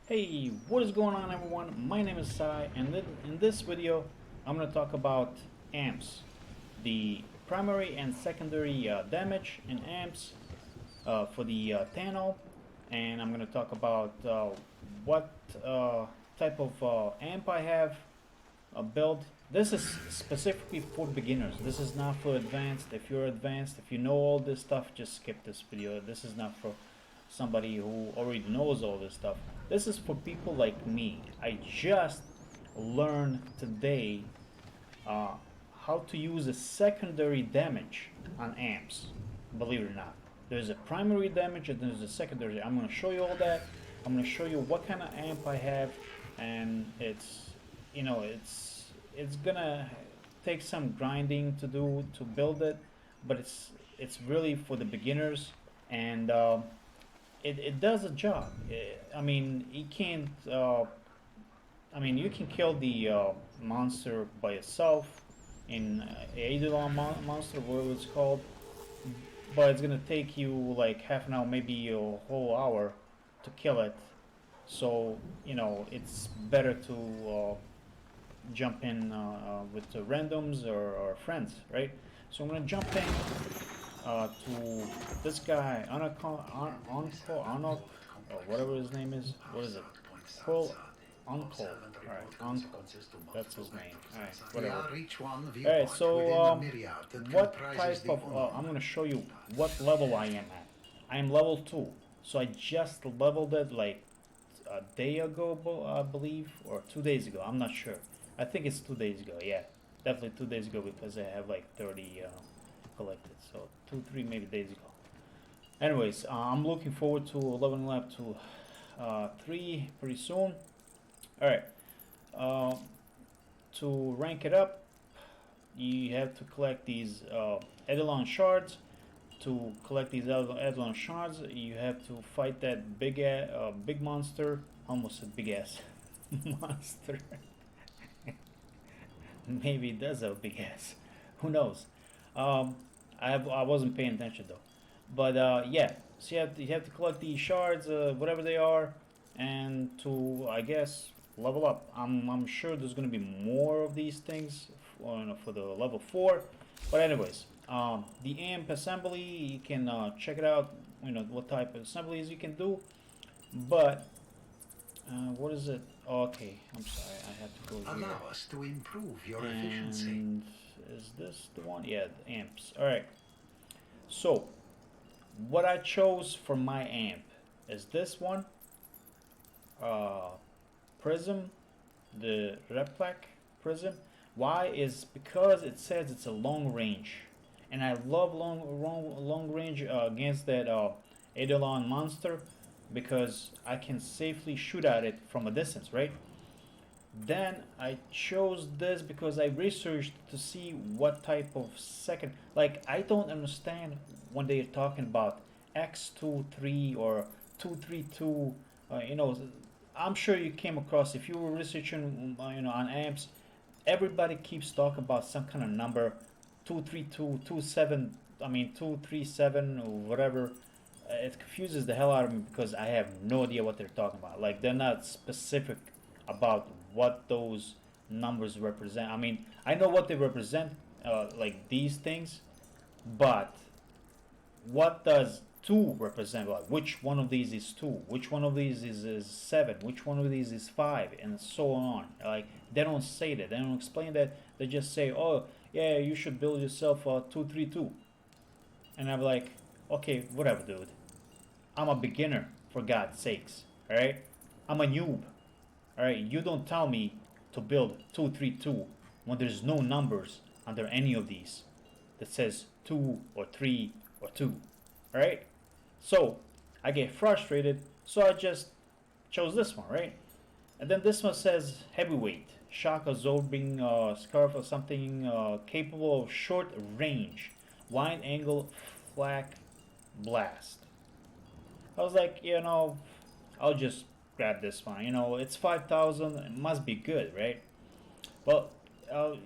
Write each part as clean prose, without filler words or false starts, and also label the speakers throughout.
Speaker 1: Hey, what is going on everyone? My name is Sai and in this video I'm going to talk about amps. The primary and secondary damage in amps for the Tano, and I'm going to talk about what type of amp I have built. This is specifically for beginners. This is not for advanced. If you're advanced, if you know all this stuff, just skip this video. This is not for somebody who already knows all this stuff. This is for people like me. I just learned today how to use a secondary damage on amps. Believe it or not, there's a primary damage and there's a secondary. I'm going to show you all that. I'm going to show you what kind of amp I have, and it's gonna take some grinding to do to build it, but it's really for the beginners, and it does a job. I mean, you can't. I mean, you can kill the monster by itself in Eidolon monster, whatever it's called, but it's gonna take you like half an hour, maybe a whole hour, to kill it. So it's better to jump in with the randoms or friends, right? So I'm gonna jump in to this guy, Anok, or whatever his name is. What is it? Uncle. Alright, Uncle. That's his name. Alright, whatever. Alright, so what type of... I'm going to show you what level I am at. I am level 2. So I just leveled it like a day ago, I believe, or 2 days ago. I'm not sure. I think it's 2 days ago, yeah. Definitely 2 days ago because I have like 30 collected. So 2, 3 maybe days ago. Anyways, I'm looking forward to leveling up to 3 pretty soon. Alright, to rank it up, you have to collect these Eidolon shards. To collect these Eidolon shards, you have to fight that big monster. Almost said big ass monster. Maybe it does have a big ass. Who knows? I wasn't paying attention though. But yeah, so you have to collect these shards, whatever they are, and to, I guess, level up. I'm sure there's going to be more of these things for the level 4. But anyways, the amp assembly, you can check it out, what type of assemblies you can do. But what is it? Oh, okay, I'm sorry, I have to go here.
Speaker 2: Allow us to improve your
Speaker 1: efficiency.
Speaker 2: efficiency.
Speaker 1: Is this the one? Yeah, the amps. Alright. So, what I chose for my amp is this one. Prism, the Replac Prism. Why is because it says it's a long range, and I love long range against that Eidolon monster, because I can safely shoot at it from a distance, right? Then I chose this because I researched to see what type of second. Like, I don't understand when they're talking about X23 or 232. I'm sure you came across, if you were researching, on amps. Everybody keeps talking about some kind of number, 232, 27. I mean 237 or whatever. It confuses the hell out of me because I have no idea what they're talking about. Like, they're not specific about what those numbers represent. I mean, I know what they represent, like these things, but what does 2 represent? Like, which one of these is 2? Which one of these is 7? Which one of these is 5? And so on. Like, they don't say that. They don't explain that. They just say, oh, yeah, you should build yourself a 232. And I'm like, okay, whatever, dude. I'm a beginner, for God's sakes. Alright? I'm a noob. Alright? You don't tell me to build 232 when there's no numbers under any of these that says 2 or 3 or 2. Alright? So I get frustrated, so I just chose this one, right? And then this one says heavyweight, shock absorbing scarf or something, capable of short range, wide angle flak blast. I was like, I'll just grab this one. It's 5,000. It must be good, right? Well,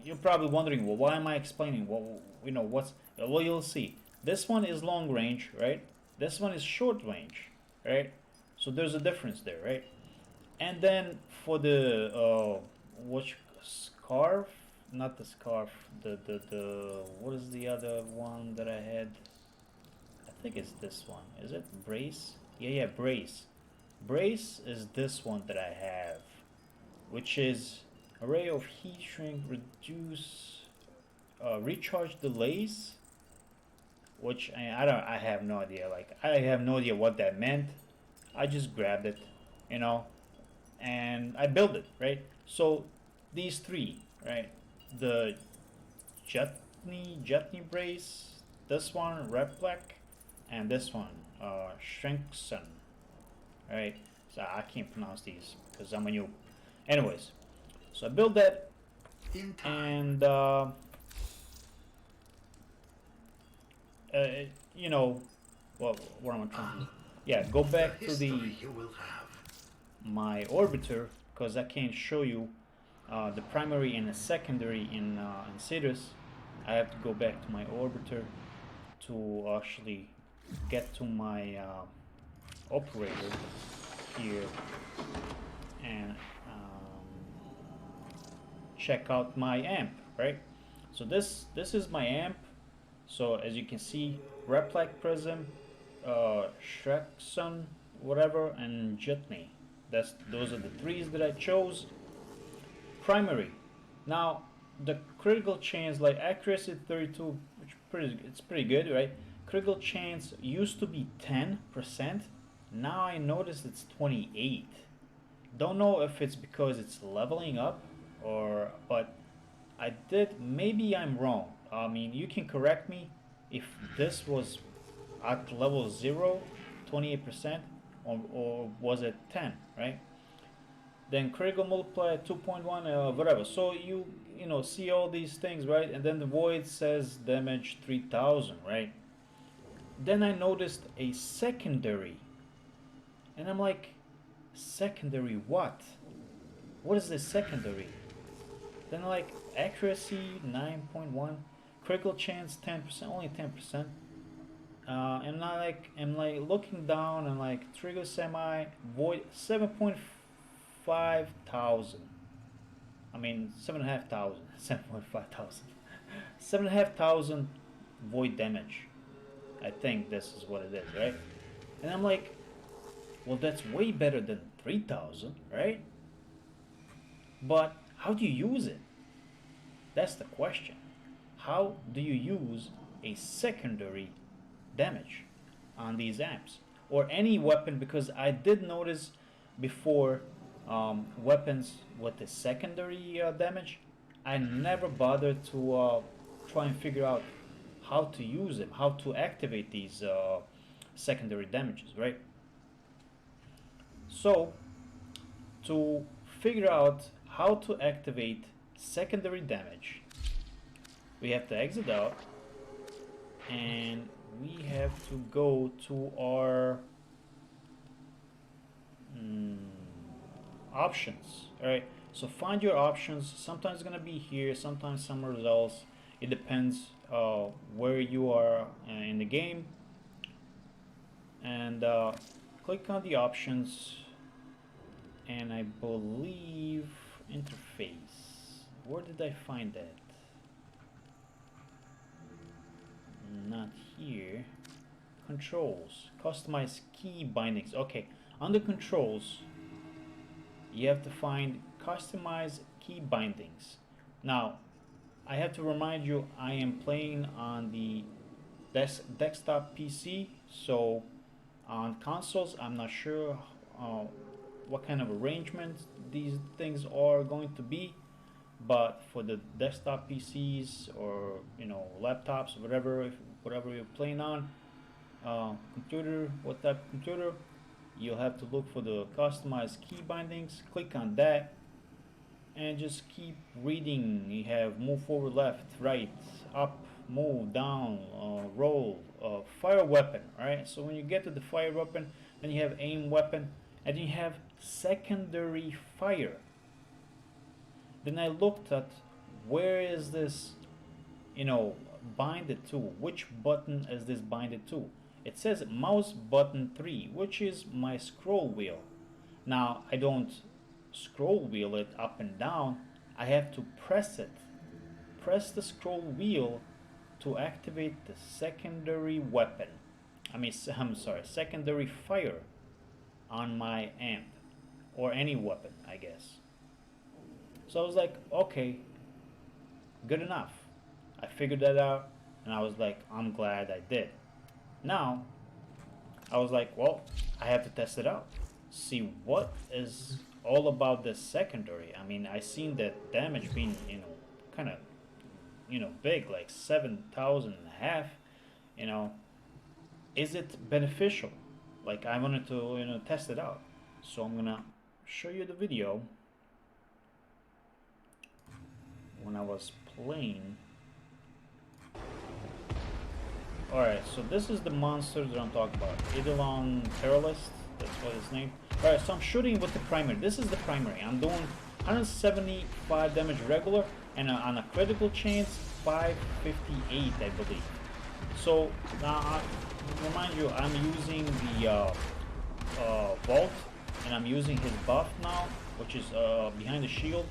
Speaker 1: you're probably wondering, well, why am I explaining? Well, well, you'll see. This one is long range, right? This one is short range, right? So there's a difference there, right? And then for the which scarf, not the scarf, the what is the other one that I had? I think it's this one. Is it brace? Yeah, brace. Brace is this one that I have, which is array of heat shrink, reduce, recharge delays. Which I don't. I have no idea. Like I have no idea what that meant. I just grabbed it, you know, and I built it, right? So these three, right? The Jutney brace, this one Replec, and this one Shrinkson, right? So I can't pronounce these because I'm a noob. Anyways, so I built that,
Speaker 2: In time.
Speaker 1: and you know, well, what am I trying to do? Yeah, go back to the
Speaker 2: You will have.
Speaker 1: my orbiter because I can't show you the primary and the secondary in Citrus. I have to go back to my orbiter to actually get to my operator here and check out my amp, right? So this is my amp. So as you can see, Replec Prism, Shrekson, whatever, and Jutney. Those are the threes that I chose. Primary. Now the critical chance, like accuracy 32, which it's pretty good, right? Critical chance used to be 10%. Now I notice it's 28. Don't know if it's because it's leveling up but I did, maybe I'm wrong. I mean, you can correct me if this was at level 0, 28%, or was it 10, right? Then critical multiplier 2.1, whatever. So you know see all these things, right? And then the void says damage 3000, right? Then I noticed a secondary, and I'm like, secondary what? What is this secondary? Then like accuracy 9.1, critical chance 10%, only 10%. And I'm like looking down and like trigger semi void 7.5 thousand. I mean 7.5 thousand, 7.5 thousand, 7.5 thousand void damage. I think this is what it is, right? And I'm like, well, that's way better than 3,000, right? But how do you use it? That's the question. How do you use a secondary damage on these amps or any weapon? Because I did notice before weapons with the secondary damage, I never bothered to try and figure out how to use them, how to activate these secondary damages, right? So to figure out how to activate secondary damage, we have to exit out and we have to go to our options. All right, so find your options. Sometimes it's gonna be here, sometimes somewhere else. It depends where you are in the game. And click on the options, and I believe interface. Where did I find that? Not here. Controls, customize key bindings. Okay, under controls you have to find customize key bindings. Now I have to remind you, I am playing on the desktop PC, so on consoles I'm not sure what kind of arrangement these things are going to be, but for the desktop PCs or laptops, whatever you're playing on, computer, what type of computer, you'll have to look for the customized key bindings. Click on that and just keep reading. You have move forward, left, right, up, move, down, roll, fire weapon. Alright, so when you get to the fire weapon, then you have aim weapon, and you have secondary fire. Then I looked at where is this, binded to. Which button is this binded to? It says mouse button 3, which is my scroll wheel. Now I don't scroll wheel it up and down, I have to press it. Press the scroll wheel to activate the secondary weapon. I'm sorry, secondary fire on my amp or any weapon, I guess. So I was like, okay, good enough. I figured that out, and I was like, I'm glad I did. Now, I was like, well, I have to test it out. See what is all about this secondary. I mean, I seen that damage being, kind of, big, like 7,000 and a half. You know, is it beneficial? Like, I wanted to, test it out. So I'm gonna show you the video when I was playing. Alright, so this is the monster that I'm talking about. Eidolon Terrorist, that's what it's named. Alright, so I'm shooting with the primary. This is the primary. I'm doing 175 damage regular, and on a critical chance, 558, I believe. So, now, remind you, I'm using the Vault, and I'm using his buff now, which is behind the shield.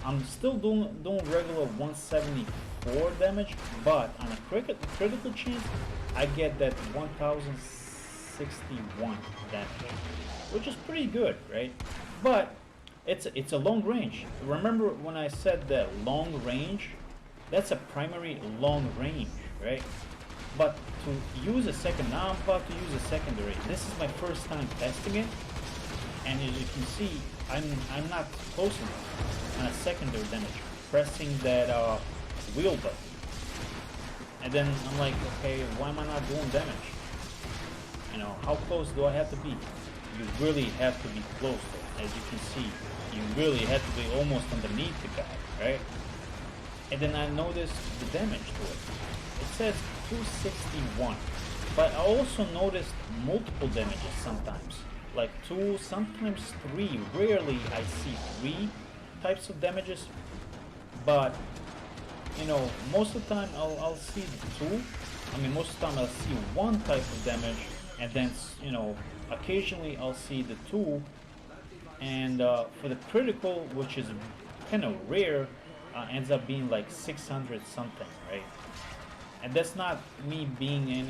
Speaker 1: I'm still doing regular 174 damage, but on a critical chance, I get that 1061 damage, which is pretty good, right? But it's a long range. Remember when I said that long range? That's a primary long range, right? But to use a second, now I'm about to use a secondary. This is my first time testing it, and as you can see, I'm not close enough on a secondary damage, pressing that wheel button. And then I'm like, okay, why am I not doing damage? How close do I have to be? You really have to be close though. As you can see, you really have to be almost underneath the guy, right? And then I noticed the damage to it. It says 261, but I also noticed multiple damages sometimes. Like 2, sometimes 3. Rarely I see 3 types of damages, but most of the time I'll see the 2. Most of the time I'll see 1 type of damage, and then occasionally I'll see the 2. And for the critical, which is kind of rare, ends up being like 600 something, right? And that's not me being in,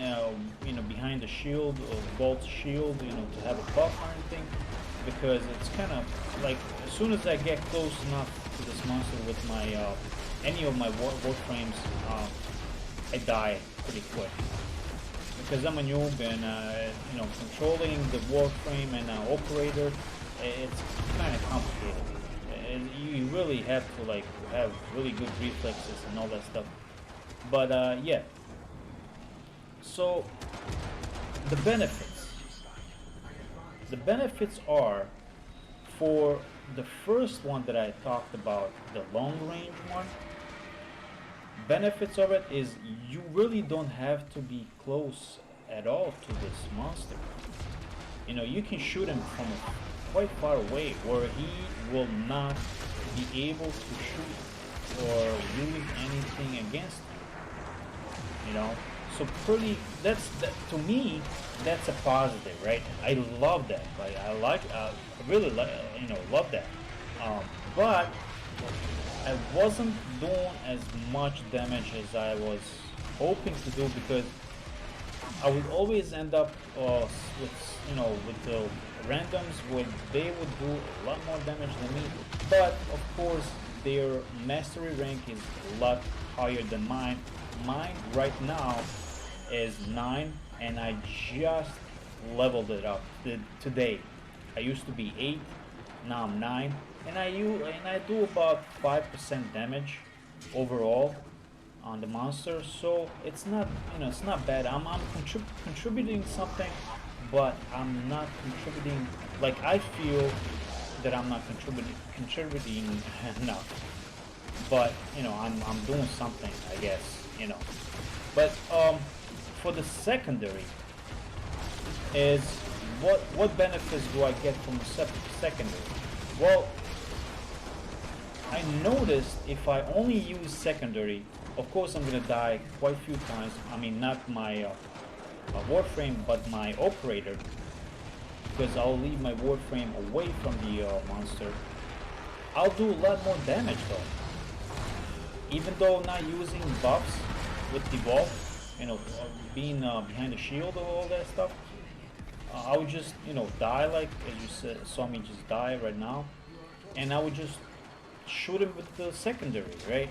Speaker 1: behind the shield or Vault's shield, to have a buff or anything, because it's kind of like as soon as I get close enough to this monster with my any of my Warframes, I die pretty quick because I'm a noob, and controlling the Warframe and operator, it's kind of complicated. You really have to have really good reflexes and all that stuff. But yeah, so the benefits are, for the first one that I talked about, the long range one, benefits of it is you really don't have to be close at all to this monster. You can shoot him from quite far away where he will not be able to shoot or use anything against him. So to me, that's a positive, right? I love that. I really love that. But I wasn't doing as much damage as I was hoping to do, because I would always end up with the randoms where they would do a lot more damage than me. But of course, their mastery rank is a lot higher than mine. Mine right now is 9, and I just leveled it up today. I used to be 8, now I'm 9, and I do about 5% damage overall on the monster. So it's not bad. I'm contributing something, but I'm not contributing. Like, I feel that I'm not contributing enough. But I'm doing something, I guess. But for the secondary, is what benefits do I get from the secondary? Well, I noticed if I only use secondary, of course I'm gonna die quite a few times. Not my Warframe, but my operator, because I'll leave my Warframe away from the monster, I'll do a lot more damage though. Even though not using buffs with the wall, being behind the shield or all that stuff, I would just, die like as you saw me just die right now, and I would just shoot him with the secondary, right?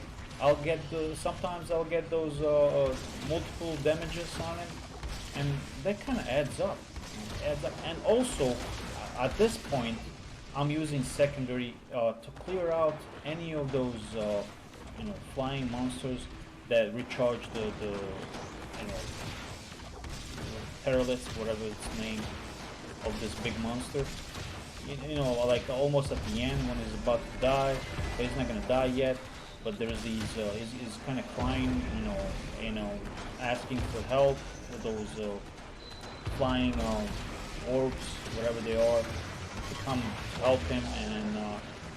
Speaker 1: Sometimes I'll get those multiple damages on him, and that kind of adds up. And also, at this point, I'm using secondary to clear out any of those flying monsters that recharge the perilous, whatever its name, of this big monster. Like almost at the end when he's about to die, but he's not gonna die yet. But there's these, he's kind of crying, asking for help with those flying orbs, whatever they are, to come help him, and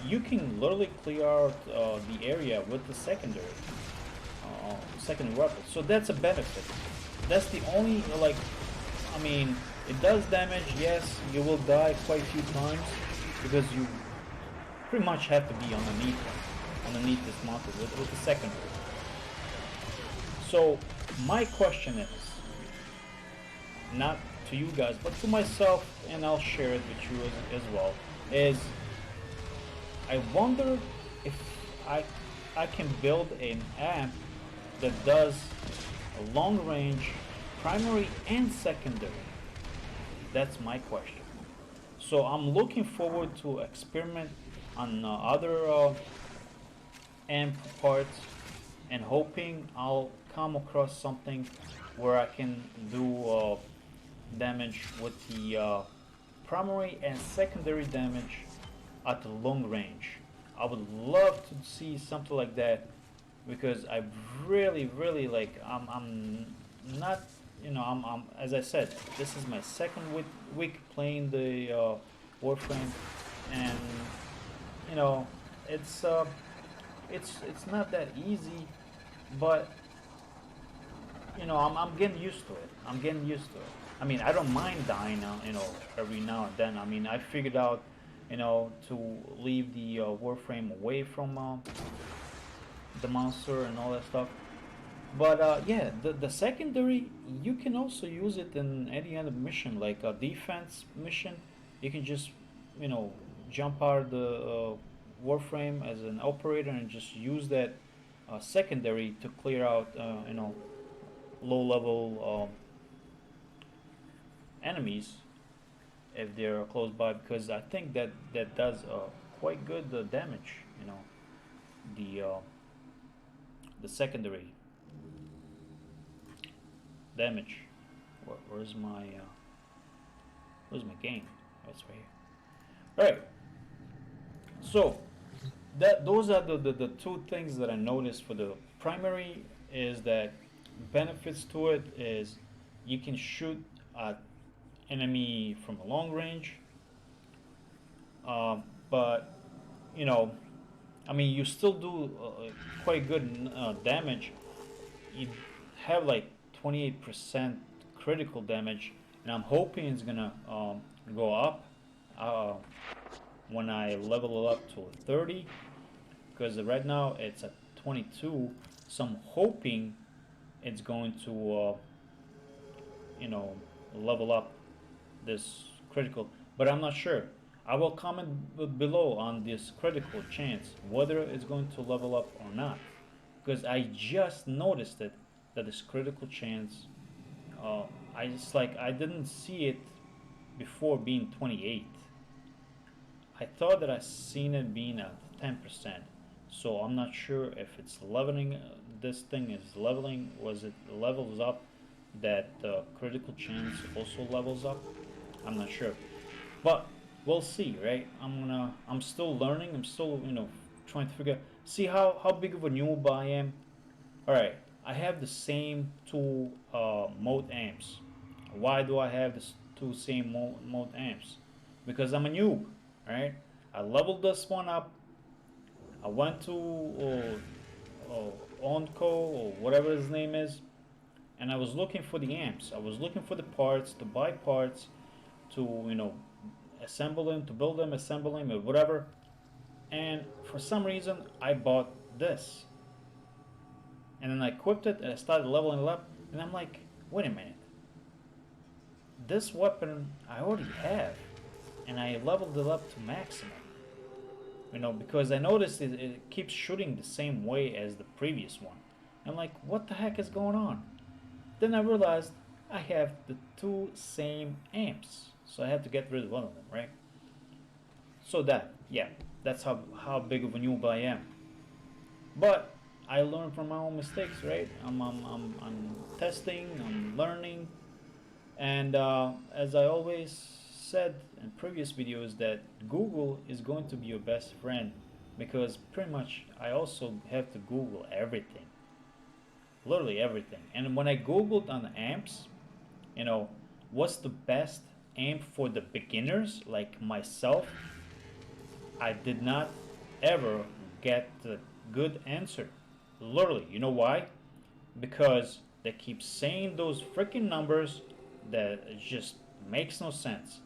Speaker 1: you can literally clear out the area with the secondary weapon. So that's a benefit. That's the only it does damage. Yes, you will die quite a few times because you pretty much have to be underneath this monster with the secondary. So my question is, not to you guys, but to myself, and I'll share it with you as well, is I wonder if I can build an amp that does a long range primary and secondary. That's my question. So I'm looking forward to experiment on other amp parts, and hoping I'll come across something where I can do damage with the primary and secondary damage at the long range. I would love to see something like that, because I really like. I'm not, I'm as I said, this is my second week playing the Warframe, and you know, it's it's not that easy, but I'm getting used to it. I'm getting used to it. I mean, I don't mind dying now, every now and then. I mean, I figured out, to leave the Warframe away from the monster and all that stuff. But yeah, the secondary, you can also use it in any other mission, like a defense mission. You can just, you know, jump out of the Warframe as an operator and just use that secondary to clear out, low level enemies if they're close by, because I think that does quite good damage. The the secondary damage. Where's my game? Oh, it's right here. All right. So those are the two things that I noticed for the primary, is that benefits to it is you can shoot at enemy from a long range, but you know, I mean, you still do quite good damage. You have like 28% critical damage, and I'm hoping it's gonna go up uh, when I level it up to 30, because right now it's at 22. So I'm hoping it's going to level up this critical, but I'm not sure. I will comment below on this critical chance, whether it's going to level up or not, because I just noticed it, that this critical chance, I didn't see it before being 28. I thought that I seen it being at 10%, so I'm not sure if it's leveling. This thing is leveling. Was it levels up that critical chance also levels up? I'm not sure, but we'll see, right? I'm still learning. I'm still, trying to see how big of a noob I am. All right, I have the same two mode amps. Why do I have the two same mode amps? Because I'm a noob, right? I leveled this one up. I went to Onco or whatever his name is, and I was looking for the amps. I was looking for the parts, to buy parts, to assemble them, to build them, assemble them, or whatever. and for some reason I bought this, and then I equipped it and I started leveling it up, and I'm like, wait a minute, this weapon I already have, and I leveled it up to maximum. Because I noticed it keeps shooting the same way as the previous one. I'm like, what the heck is going on? Then I realized I have the two same amps, so I had to get rid of one of them, right? So yeah, that's how big of a noob I am. But I learn from my own mistakes, right? I'm testing, I'm learning, and as I always said in previous videos, that Google is going to be your best friend, because pretty much I also have to Google everything, literally everything. And when I Googled on amps, you know, what's the best amp for the beginners like myself, I did not ever get the good answer. Literally, you know why? Because they keep saying those freaking numbers that just makes no sense.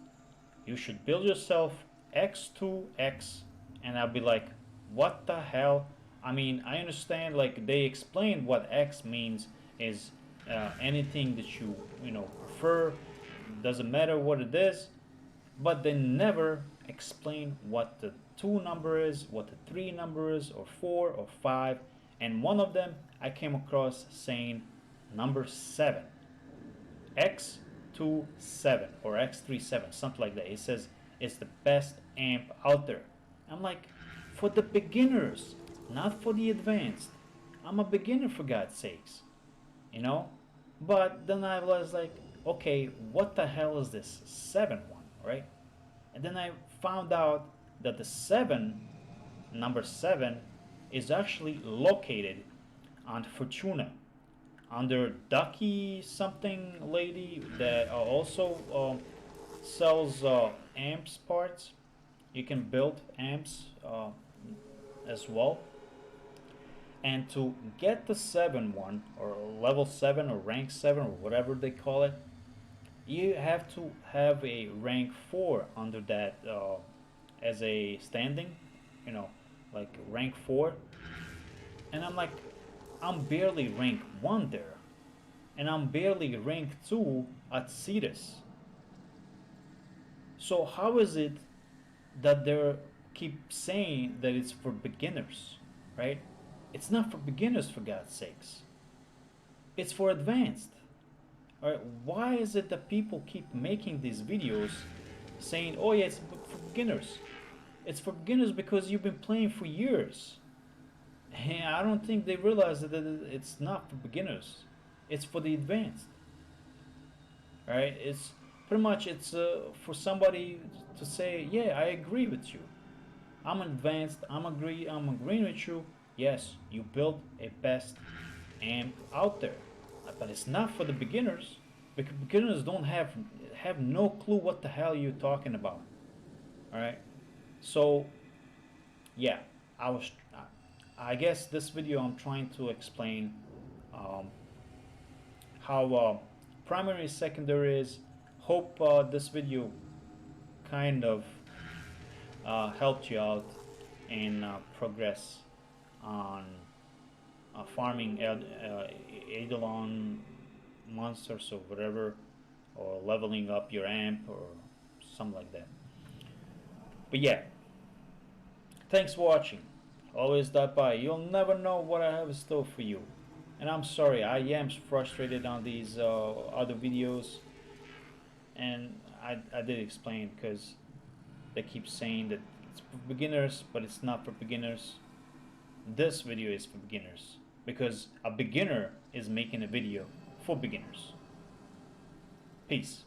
Speaker 1: You should build yourself X2X, and I'll be like, what the hell? I mean, I understand, like, they explained what X means is anything that you prefer, doesn't matter what it is, but they never explain what the 2 number is, what the 3 number is, or 4 or 5. And one of them I came across saying number 7, X27 or X37, something like that. It says it's the best amp out there. I'm like, for the beginners, not for the advanced. I'm a beginner, for God's sakes, you know? But then I was like, okay, what the hell is this 7 one, right? And then I found out that the 7, number 7, is actually located on Fortuna, under Ducky something lady that also sells amps parts. You can build amps as well. And to get the 7 one, or level 7 or rank 7 or whatever they call it, you have to have a rank 4 under that as a standing, you know, like rank 4. And I'm like, I'm barely rank 1 there. And I'm barely rank 2 at Cetus. So how is it that they keep saying that it's for beginners, right? It's not for beginners, for God's sakes. It's for advanced. All right, why is it that people keep making these videos saying, oh yeah, it's for beginners? It's for beginners because you've been playing for years. And I don't think they realize that it's not for beginners. It's for the advanced. All right, it's pretty much for somebody to say, yeah, I agree with you. I'm advanced. I'm agreeing with you. Yes, you built a best amp out there, but it's not for the beginners, because beginners don't have no clue what the hell you're talking about. All right, so yeah, I guess this video I'm trying to explain um, how primary secondary is. Hope this video kind of helped you out in progress on farming Eidolon monsters or whatever, or leveling up your amp or something like that. But yeah, thanks for watching. Always stop by. You'll never know what I have in store for you. And I'm sorry, I am frustrated on these other videos, and I did explain, because they keep saying that it's for beginners, but it's not for beginners. This video is for beginners, because a beginner is making a video for beginners. Peace.